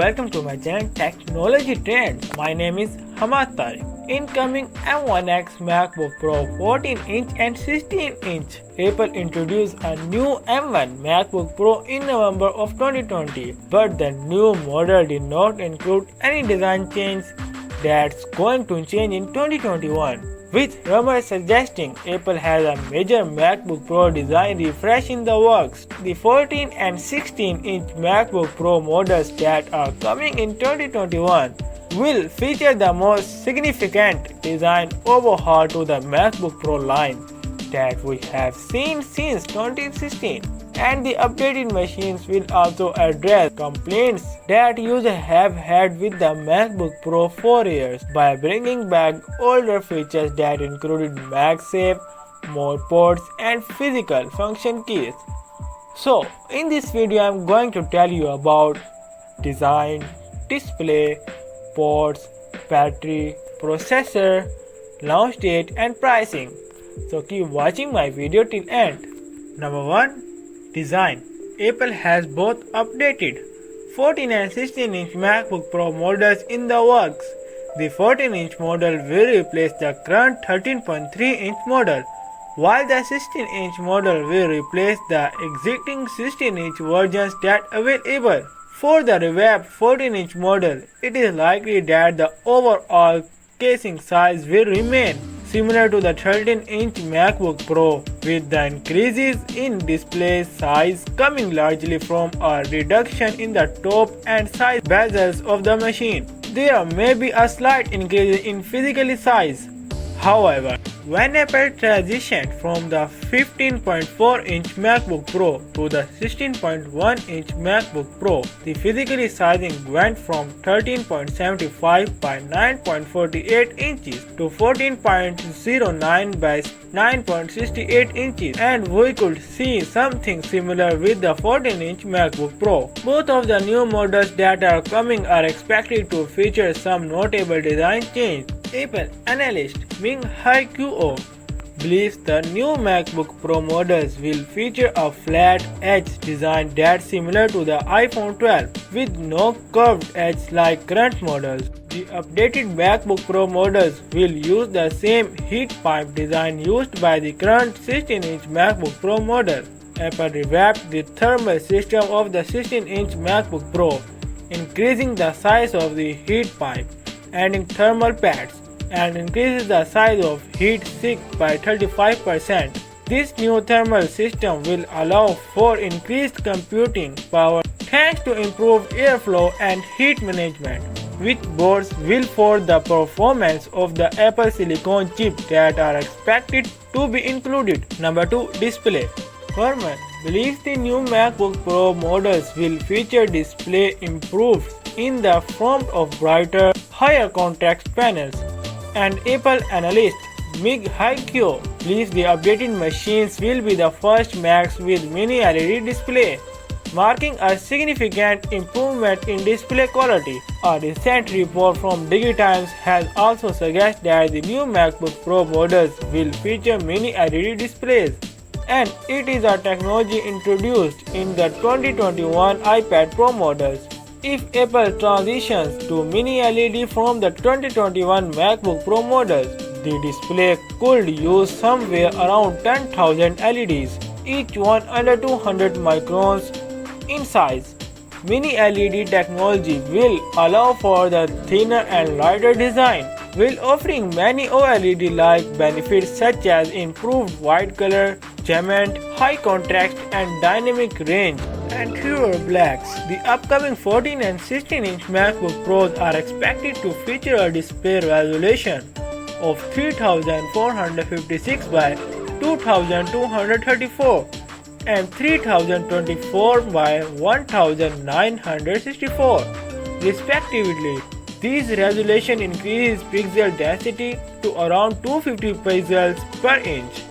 welcome to my channel Technology Trends. My name is Hamad Tariq. Incoming M1X MacBook Pro 14-inch and 16-inch. Apple introduced a new M1 MacBook Pro in November of 2020, but the new model did not include any design change that's going to change in 2021. With rumors suggesting Apple has a major MacBook Pro design refresh in the works. The 14 and 16-inch MacBook Pro models that are coming in 2021 will feature the most significant design overhaul to the MacBook Pro line that we have seen since 2016. And the updated machines will also address complaints that users have had with the MacBook Pro for years by bringing back older features that included MagSafe, more ports, and physical function keys. So, in this video, I am going to tell you about design, display, ports, battery, processor, launch date, and pricing. So keep watching my video till end. Number 1. Design. Apple has both updated 14 and 16-inch MacBook Pro models in the works. The 14-inch model will replace the current 13.3-inch model, while the 16-inch model will replace the existing 16-inch versions that are available. For the revamped 14-inch model, it is likely that the overall casing size will remain similar to the 13-inch MacBook Pro, with the increases in display size coming largely from a reduction in the top and side bezels of the machine. There may be a slight increase in physical size. However, when Apple transitioned from the 15.4-inch MacBook Pro to the 16.1-inch MacBook Pro, the physical sizing went from 13.75 by 9.48 inches to 14.09 by 9.68 inches, and we could see something similar with the 14-inch MacBook Pro. Both of the new models that are coming are expected to feature some notable design changes. Apple analyst Ming-Chi Kuo believes the new MacBook Pro models will feature a flat edge design that's similar to the iPhone 12, with no curved edge like current models. The updated MacBook Pro models will use the same heat pipe design used by the current 16-inch MacBook Pro model. Apple revamped the thermal system of the 16-inch MacBook Pro, increasing the size of the heat pipe, adding thermal pads, and increases the size of heat sink by 35%. This new thermal system will allow for increased computing power thanks to improved airflow and heat management, which bodes well for the performance of the Apple Silicon chips that are expected to be included. Number 2. Display. Furman believes the new MacBook Pro models will feature display improvements in the form of brighter, higher contrast panels, and Apple analyst Ming-Chi Kuo believes the updated machines will be the first Macs with mini LED display, marking a significant improvement in display quality. A recent report from DigiTimes has also suggested that the new MacBook Pro models will feature mini LED displays, and it is a technology introduced in the 2021 iPad Pro models. If Apple transitions to mini LED from the 2021 MacBook Pro models, the display could use somewhere around 10,000 LEDs, each one under 200 microns in size. Mini LED technology will allow for the thinner and lighter design, while offering many OLED-like benefits such as improved white color, gemment, high contrast, and dynamic range, and fewer blacks. The upcoming 14 and 16-inch MacBook Pros are expected to feature a display resolution of 3456 by 2234 and 3024 by 1964 respectively. These resolution increases pixel density to around 250 pixels per inch,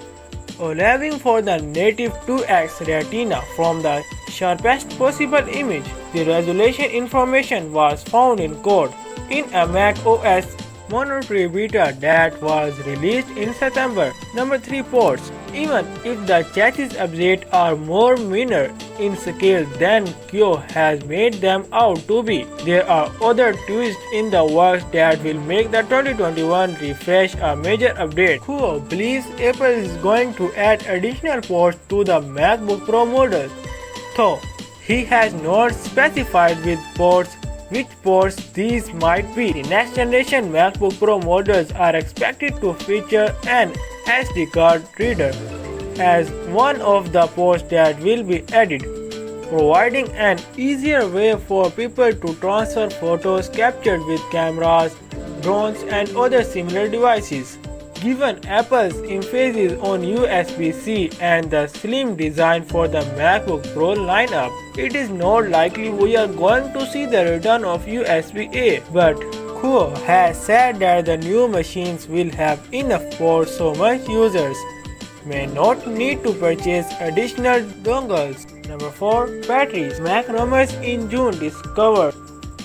allowing for the native 2x retina from the sharpest possible image. The resolution information was found in code in a Mac OS monetary beta that was released in September. Number 3 ports. Even if the chassis updates are more minor in scale than Kuo has made them out to be, there are other twists in the works that will make the 2021 refresh a major update. Kuo believes Apple is going to add additional ports to the MacBook Pro models, though he has not specified which ports these might be. The next generation MacBook Pro models are expected to feature an SD card reader as one of the ports that will be added, providing an easier way for people to transfer photos captured with cameras, drones, and other similar devices. Given Apple's emphasis on USB-C and the slim design for the MacBook Pro lineup, it is not likely we are going to see the return of USB-A, but Kuo has said that the new machines will have enough ports so much users may not need to purchase additional dongles. Number 4. Batteries. Mac Rumors in June discovered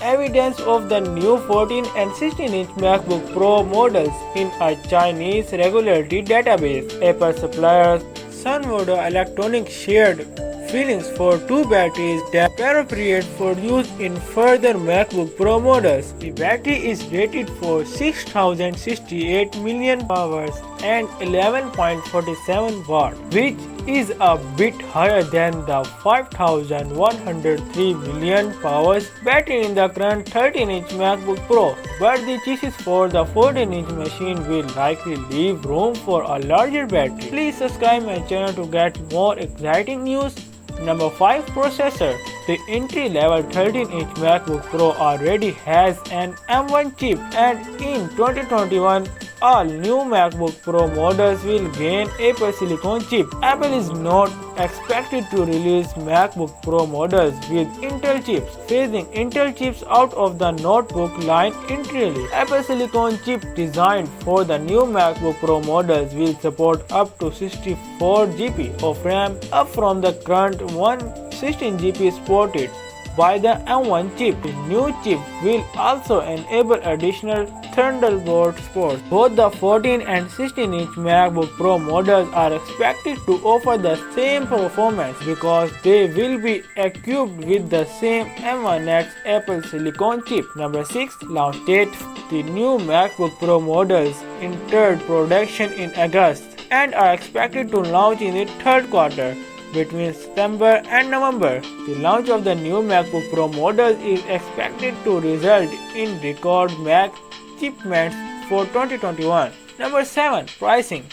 evidence of the new 14 and 16-inch MacBook Pro models in a Chinese regulatory database. Apple supplier Sunwodo Electronics shared feelings for two batteries that are appropriate for use in further MacBook Pro models. The battery is rated for 6068 million hours and 11.47 watt, which is a bit higher than the 5103 million hours battery in the current 13-inch MacBook Pro, but the chassis for the 14-inch machine will likely leave room for a larger battery. Please subscribe my channel to get more exciting news. Number 5. Processor. The entry-level 13-inch MacBook Pro already has an M1 chip, and in 2021, all new MacBook Pro models will gain Apple Silicon chip. Apple is not expected to release MacBook Pro models with Intel chips, phasing Intel chips out of the notebook line entirely. Apple Silicon chip designed for the new MacBook Pro models will support up to 64 GB of RAM, up from the current 116 GB supported by the M1 chip. The new chip will also enable additional Thunderbolt ports. Both the 14 and 16-inch MacBook Pro models are expected to offer the same performance because they will be equipped with the same M1X Apple Silicon chip. Number 6. Launch date. The new MacBook Pro models entered production in August and are expected to launch in the third quarter. Between September and November, the launch of the new MacBook Pro models is expected to result in record Mac shipments for 2021. Number 7. Pricing.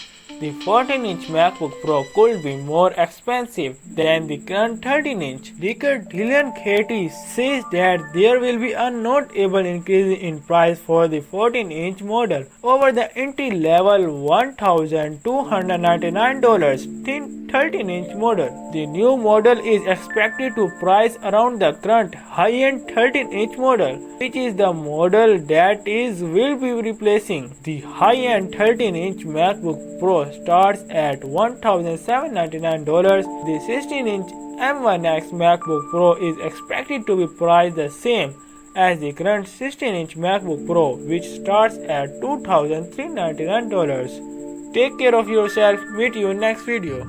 The 14-inch MacBook Pro could be more expensive than the current 13-inch. Leaker Dylan Katie says that there will be a notable increase in price for the 14-inch model over the entry-level $1,299 thin 13-inch model. The new model is expected to price around the current high-end 13-inch model, which is the model that will be replacing. The high-end 13-inch MacBook Pro starts at $1,799. The 16-inch M1X MacBook Pro is expected to be priced the same as the current 16-inch MacBook Pro, which starts at $2,399. Take care of yourself. Meet you in next video.